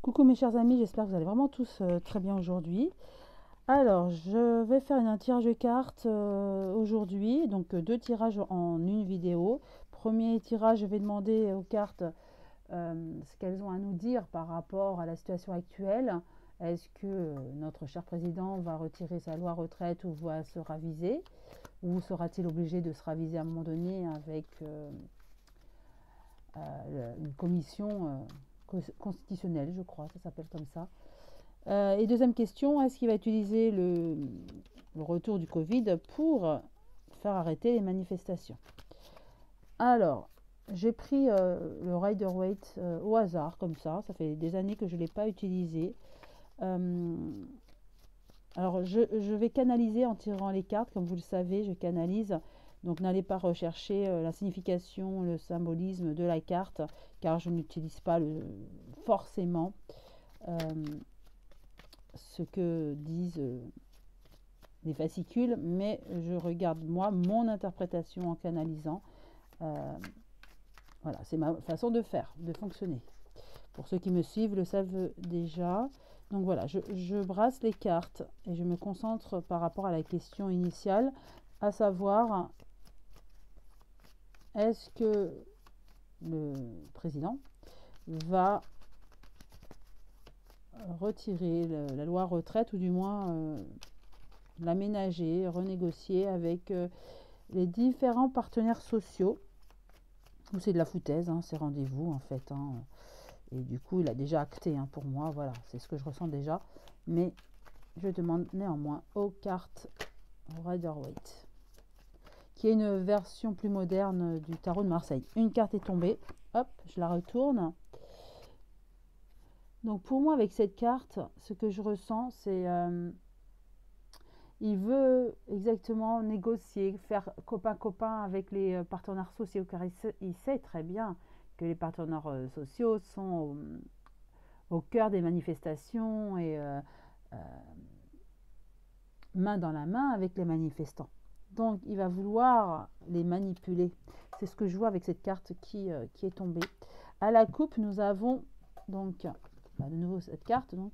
Coucou mes chers amis, j'espère que vous allez vraiment tous très bien aujourd'hui. Alors, je vais faire un tirage de cartes aujourd'hui, donc deux tirages en une vidéo. Premier tirage, je vais demander aux cartes ce qu'elles ont à nous dire par rapport à la situation actuelle. Est-ce que notre cher président va retirer sa loi retraite ou va se raviser? Ou sera-t-il obligé de se raviser à un moment donné avec une commission constitutionnelle, je crois, ça s'appelle comme ça. Et deuxième question, est-ce qu'il va utiliser le retour du Covid pour faire arrêter les manifestations? Alors, j'ai pris le Rider-Waite au hasard, comme ça fait des années que je ne l'ai pas utilisé. Alors, je vais canaliser en tirant les cartes, comme vous le savez, je canalise. Donc, n'allez pas rechercher la signification, le symbolisme de la carte, car je n'utilise pas forcément euh, ce que disent les fascicules, mais je regarde moi mon interprétation en canalisant. Voilà, c'est ma façon de faire, de fonctionner. Pour ceux qui me suivent le savent déjà. Donc voilà, je brasse les cartes et je me concentre par rapport à la question initiale, à savoir, est-ce que le président va retirer la loi retraite ou du moins l'aménager, renégocier avec les différents partenaires sociaux, ou c'est de la foutaise, hein, ces rendez-vous en fait. Hein. Et du coup, il a déjà acté pour moi, voilà, c'est ce que je ressens déjà. Mais je demande néanmoins aux cartes Rider-Waite, qui est une version plus moderne du tarot de Marseille. Une carte est tombée, hop, je la retourne. Donc pour moi, avec cette carte, ce que je ressens, c'est il veut exactement négocier, faire copain-copain avec les partenaires sociaux, car il sait très bien que les partenaires sociaux sont au cœur des manifestations et main dans la main avec les manifestants. Donc il va vouloir les manipuler. C'est ce que je vois avec cette carte qui est tombée. À la coupe, nous avons donc de nouveau cette carte donc,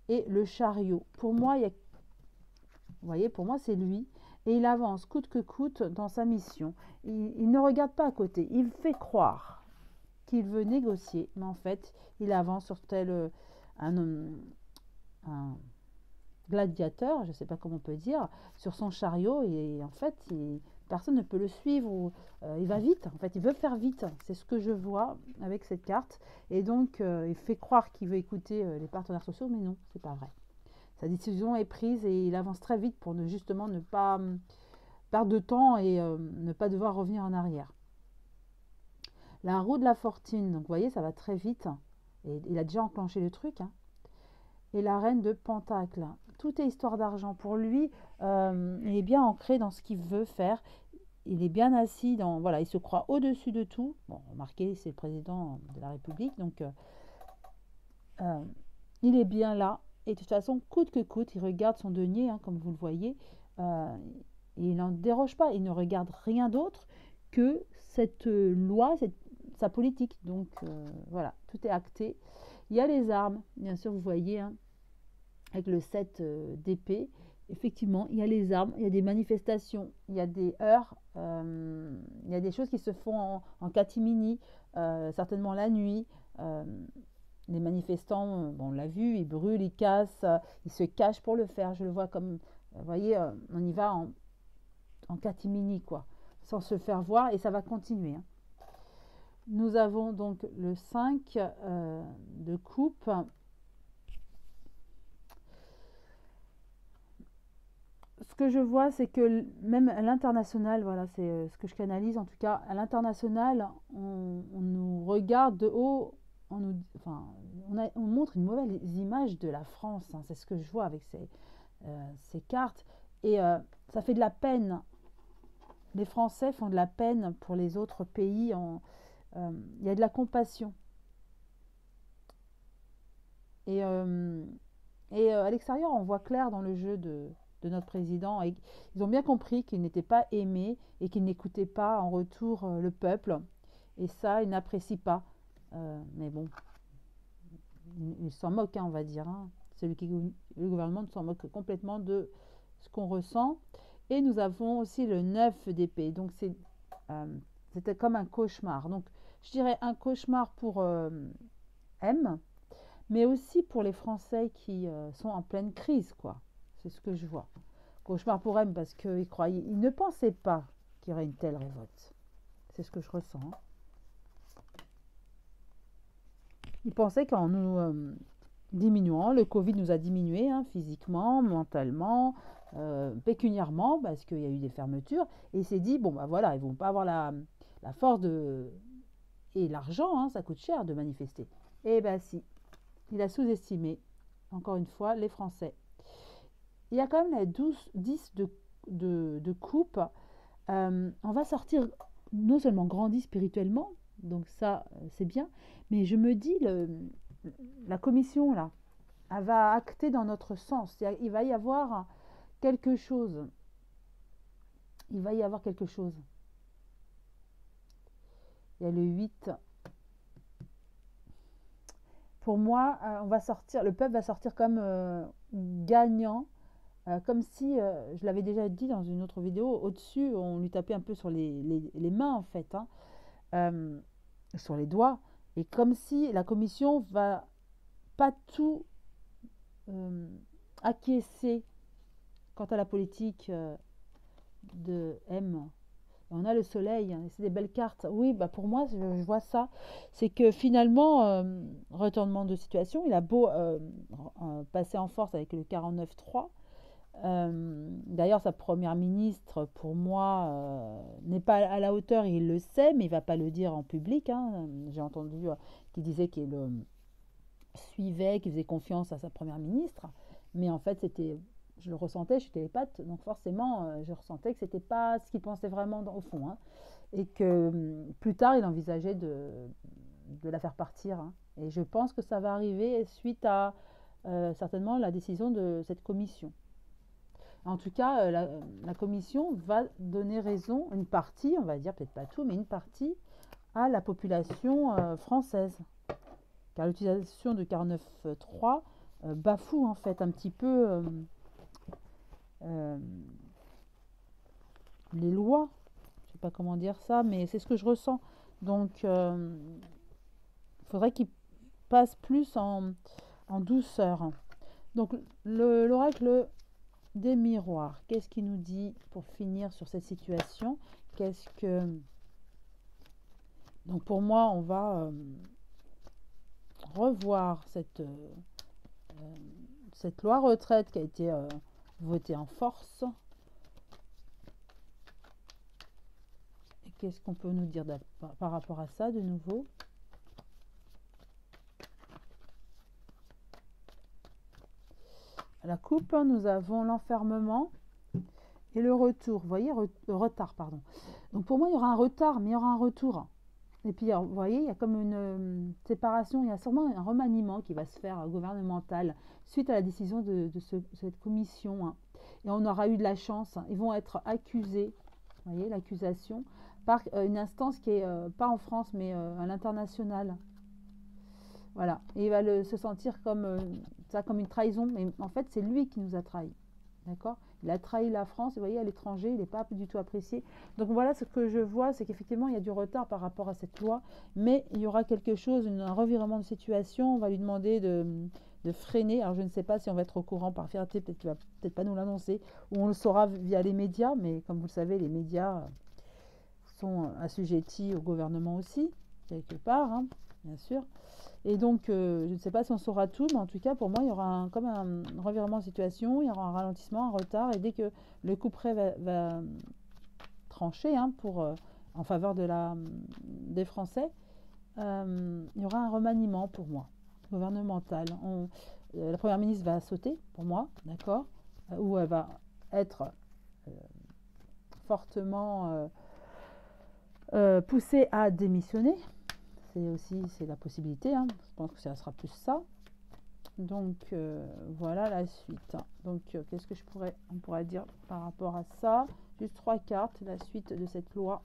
et le chariot. Pour moi, il y a, vous voyez, pour moi c'est lui. Et il avance coûte que coûte dans sa mission. Il ne regarde pas à côté. Il fait croire qu'il veut négocier, mais en fait, il avance sur tel un gladiateur, je ne sais pas comment on peut dire, sur son chariot, et en fait, personne ne peut le suivre, ou il va vite, en fait, il veut faire vite, c'est ce que je vois avec cette carte, et donc il fait croire qu'il veut écouter les partenaires sociaux, mais non, c'est pas vrai. Sa décision est prise et il avance très vite pour justement ne pas perdre de temps et ne pas devoir revenir en arrière. La roue de la fortune, donc vous voyez, ça va très vite, et il a déjà enclenché le truc, hein. Et la reine de Pentacle. Tout est histoire d'argent. Pour lui, il est bien ancré dans ce qu'il veut faire. Il est bien assis dans. Voilà, il se croit au-dessus de tout. Bon, remarquez, c'est le président de la République, donc il est bien là. Et de toute façon, coûte que coûte, il regarde son denier, hein, comme vous le voyez. Euh, et il n'en déroge pas. Il ne regarde rien d'autre que cette loi, sa politique. Donc voilà, tout est acté. Il y a les armes, bien sûr, vous voyez, hein, avec le 7 d'épée. Effectivement, il y a les armes, il y a des manifestations, il y a des heurts, il y a des choses qui se font en catimini, certainement la nuit. Les manifestants, bon, on l'a vu, ils brûlent, ils cassent, ils se cachent pour le faire. Je le vois comme, vous voyez, on y va en catimini, quoi, sans se faire voir, et ça va continuer. Hein. Nous avons donc le 5 de coupe. Ce que je vois, c'est que même à l'international, voilà, c'est ce que je canalise en tout cas, à l'international, on nous regarde de haut, enfin, on montre une mauvaise image de la France, hein, c'est ce que je vois avec ces cartes, et ça fait de la peine. Les Français font de la peine pour les autres pays, il y a de la compassion. Et, à l'extérieur, on voit clair dans le jeu de notre président. Et ils ont bien compris qu'il n'était pas aimé et qu'il n'écoutait pas en retour le peuple. Et ça, ils n'apprécient pas. Mais bon, il s'en moque, hein, on va dire. Hein. Le gouvernement s'en moque complètement de ce qu'on ressent. Et nous avons aussi le 9 d'épée. Donc c'était comme un cauchemar. Donc je dirais un cauchemar pour M, mais aussi pour les Français qui sont en pleine crise, quoi. C'est ce que je vois. Cauchemar pour M parce qu'ils ne pensaient pas qu'il y aurait une telle révolte. C'est ce que je ressens. Hein. Ils pensaient qu'en nous diminuant, le Covid nous a diminué hein, physiquement, mentalement, pécuniairement, parce qu'il y a eu des fermetures. Et il s'est dit, bon, bah voilà, ils vont pas avoir la force et l'argent, hein, ça coûte cher de manifester. Eh bien si, il a sous-estimé, encore une fois, les Français. Il y a quand même les 10 de coupe. On va sortir non seulement grandi spirituellement, donc ça c'est bien, mais je me dis, la commission là, elle va acter dans notre sens. Il va y avoir quelque chose. Il va y avoir quelque chose. Il y a le 8. Pour moi, on va sortir, le peuple va sortir comme gagnant, comme si, je l'avais déjà dit dans une autre vidéo, au-dessus, on lui tapait un peu sur les mains en fait, hein, sur les doigts, et comme si la commission va pas tout acquiescer quant à la politique de M. On a le soleil, hein, c'est des belles cartes. Oui, bah pour moi, je vois ça. C'est que finalement, retournement de situation, il a beau passer en force avec le 49-3. D'ailleurs, sa première ministre, pour moi, n'est pas à la hauteur, il le sait, mais il ne va pas le dire en public. Hein. J'ai entendu qu'il disait qu'il suivait, qu'il faisait confiance à sa première ministre. Mais en fait, je le ressentais, je suis télépathe, donc forcément, je ressentais que c'était pas ce qu'il pensait vraiment au fond. Hein. Et que plus tard, il envisageait de la faire partir. Hein. Et je pense que ça va arriver suite à certainement la décision de cette commission. En tout cas, la commission va donner raison, une partie, on va dire peut-être pas tout, mais une partie à la population française. Car l'utilisation de 49.3 bafoue en fait un petit peu les lois. Je ne sais pas comment dire ça, mais c'est ce que je ressens. Donc, il faudrait qu'il passe plus en douceur. Donc, l'oracle des miroirs, qu'est-ce qu'il nous dit pour finir sur cette situation? Donc, pour moi, on va revoir cette loi retraite qui a été votée en force. Et qu'est-ce qu'on peut nous dire par rapport à ça de nouveau? À la coupe, nous avons l'enfermement et le retour. Vous voyez, le retard, pardon. Donc pour moi, il y aura un retard, mais il y aura un retour. Et puis, vous voyez, il y a comme une séparation, il y a sûrement un remaniement qui va se faire gouvernemental suite à la décision de cette commission. Hein. Et on aura eu de la chance. Hein. Ils vont être accusés, vous voyez, l'accusation, par une instance qui est pas en France, mais à l'international. Voilà. Et il va se sentir comme ça, comme une trahison. Mais en fait, c'est lui qui nous a trahis. D'accord? Il a trahi la France, vous voyez, à l'étranger, il n'est pas du tout apprécié. Donc voilà, ce que je vois, c'est qu'effectivement, il y a du retard par rapport à cette loi, mais il y aura quelque chose, un revirement de situation, on va lui demander de freiner. Alors je ne sais pas si on va être au courant par fierté, peut-être qu'il va peut-être pas nous l'annoncer, ou on le saura via les médias, mais comme vous le savez, les médias sont assujettis au gouvernement aussi, quelque part, hein, bien sûr. Et donc, je ne sais pas si on saura tout, mais en tout cas, pour moi, il y aura comme un revirement de situation, il y aura un ralentissement, un retard, et dès que le couperet va trancher hein, en faveur des Français, il y aura un remaniement pour moi, gouvernemental. La Première ministre va sauter, pour moi, d'accord, où elle va être fortement poussée à démissionner. C'est la possibilité, hein. Je pense que ça sera plus ça. Donc voilà la suite. Donc qu'est-ce que on pourrait dire par rapport à ça? Juste 3 cartes, la suite de cette loi.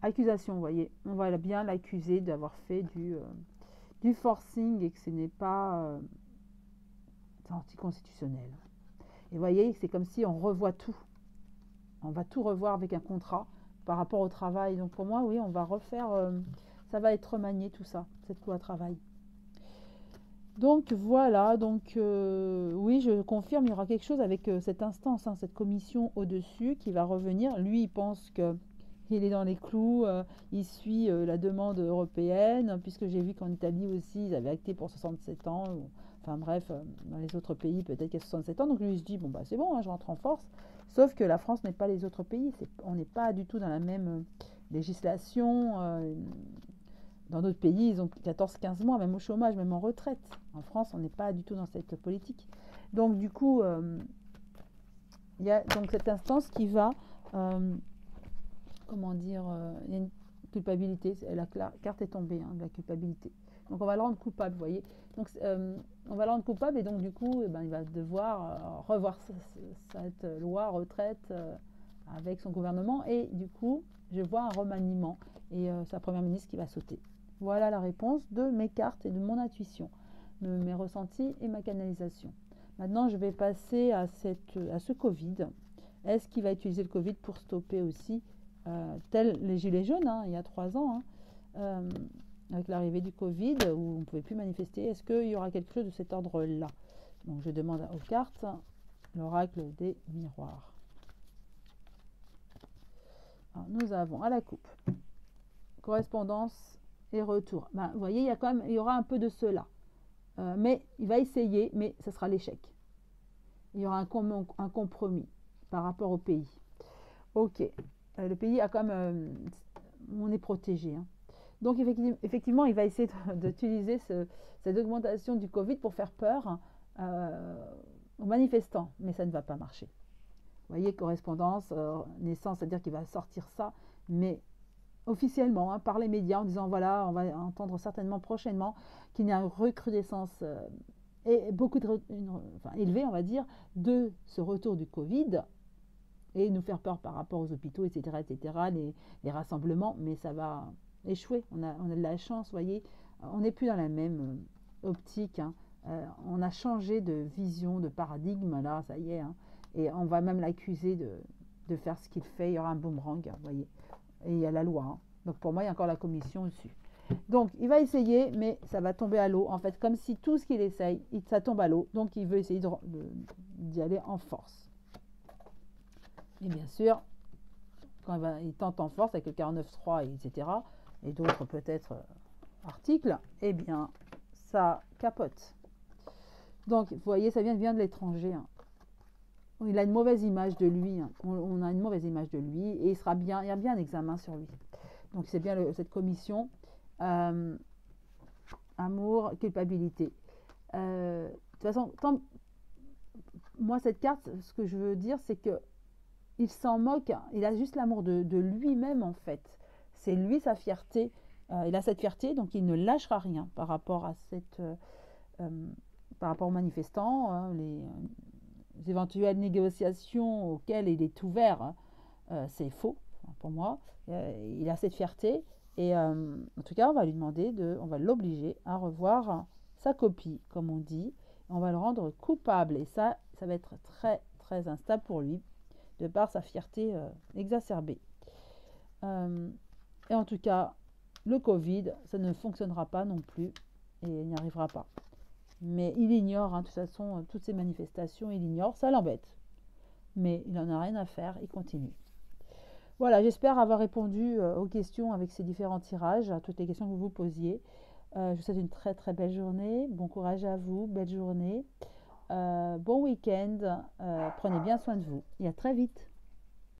Accusation, vous voyez, on va bien l'accuser d'avoir fait du forcing et que ce n'est pas anticonstitutionnel. Et vous voyez, c'est comme si on revoit tout. On va tout revoir avec un contrat par rapport au travail. Donc pour moi, oui, on va refaire, ça va être remanié tout ça, cette loi travail. Donc voilà, donc oui, je confirme, il y aura quelque chose avec cette instance, hein, cette commission au-dessus qui va revenir. Lui, il pense qu'il est dans les clous, il suit la demande européenne, puisque j'ai vu qu'en Italie aussi, ils avaient acté pour 67 ans. Enfin bref, dans les autres pays, peut-être qu'il y a 67 ans. Donc lui, il se dit, bon, bah c'est bon, hein, je rentre en force. Sauf que la France n'est pas les autres pays. On n'est pas du tout dans la même législation. Dans d'autres pays, ils ont 14-15 mois, même au chômage, même en retraite. En France, on n'est pas du tout dans cette politique. Donc, du coup, il y a donc cette instance qui va, comment dire, il y a une culpabilité. La carte est tombée, hein, de la culpabilité. Donc, on va le rendre coupable, vous voyez. Donc, on va le rendre coupable et donc, du coup, il va devoir revoir cette loi retraite avec son gouvernement. Et du coup, je vois un remaniement et sa première ministre qui va sauter. Voilà la réponse de mes cartes et de mon intuition, de mes ressentis et ma canalisation. Maintenant, je vais passer à ce Covid. Est-ce qu'il va utiliser le Covid pour stopper aussi, tel les Gilets jaunes, hein, il y a 3 ans, hein, avec l'arrivée du Covid, où on ne pouvait plus manifester. Est-ce qu'il y aura quelque chose de cet ordre-là? Donc, je demande aux cartes l'oracle des miroirs. Alors, nous avons à la coupe correspondance et retour. Ben, vous voyez, il y aura un peu de cela. Mais il va essayer, mais ce sera l'échec. Il y aura un compromis par rapport au pays. Ok. Le pays a quand même... on est protégé. Hein. Donc, effectivement, il va essayer d'utiliser cette augmentation du Covid pour faire peur aux manifestants. Mais ça ne va pas marcher. Vous voyez, correspondance, naissance, c'est-à-dire qu'il va sortir ça, mais officiellement, hein, par les médias, en disant voilà, on va entendre certainement prochainement qu'il y a une recrudescence et beaucoup élevée, on va dire, de ce retour du Covid et nous faire peur par rapport aux hôpitaux, etc., les rassemblements, mais ça va échouer. On a de la chance, vous voyez, on n'est plus dans la même optique. Hein. On a changé de vision, de paradigme, là, ça y est, hein, et on va même l'accuser de faire ce qu'il fait. Il y aura un boomerang, vous voyez. Et il y a la loi. Hein. Donc pour moi, il y a encore la commission dessus. Donc il va essayer, mais ça va tomber à l'eau. En fait, comme si tout ce qu'il essaye, ça tombe à l'eau. Donc il veut essayer d'y aller en force. Et bien sûr, quand il tente en force avec le 49.3, etc., et d'autres peut-être articles, eh bien, ça capote. Donc, vous voyez, ça vient de l'étranger. Hein. Il a une mauvaise image de lui. Hein. On a une mauvaise image de lui et il y a bien un examen sur lui. Donc c'est bien cette commission amour, culpabilité. De toute façon, moi cette carte, ce que je veux dire, c'est que il s'en moque. Il a juste l'amour de lui-même en fait. C'est lui sa fierté. Il a cette fierté, donc il ne lâchera rien par rapport à par rapport aux manifestants. Hein, les éventuelles négociations auxquelles il est ouvert, hein, c'est faux pour moi. Il a cette fierté et en tout cas on va lui demander, on va l'obliger à revoir sa copie, comme on dit. On va le rendre coupable et ça va être très très instable pour lui de par sa fierté exacerbée. Et en tout cas, le Covid, ça ne fonctionnera pas non plus et il n'y arrivera pas. Mais il ignore, hein, de toute façon, toutes ces manifestations, il ignore, ça l'embête. Mais il n'en a rien à faire, il continue. Voilà, j'espère avoir répondu aux questions avec ces différents tirages, à toutes les questions que vous vous posiez. Je vous souhaite une très très belle journée, bon courage à vous, belle journée, bon week-end, prenez bien soin de vous et à très vite.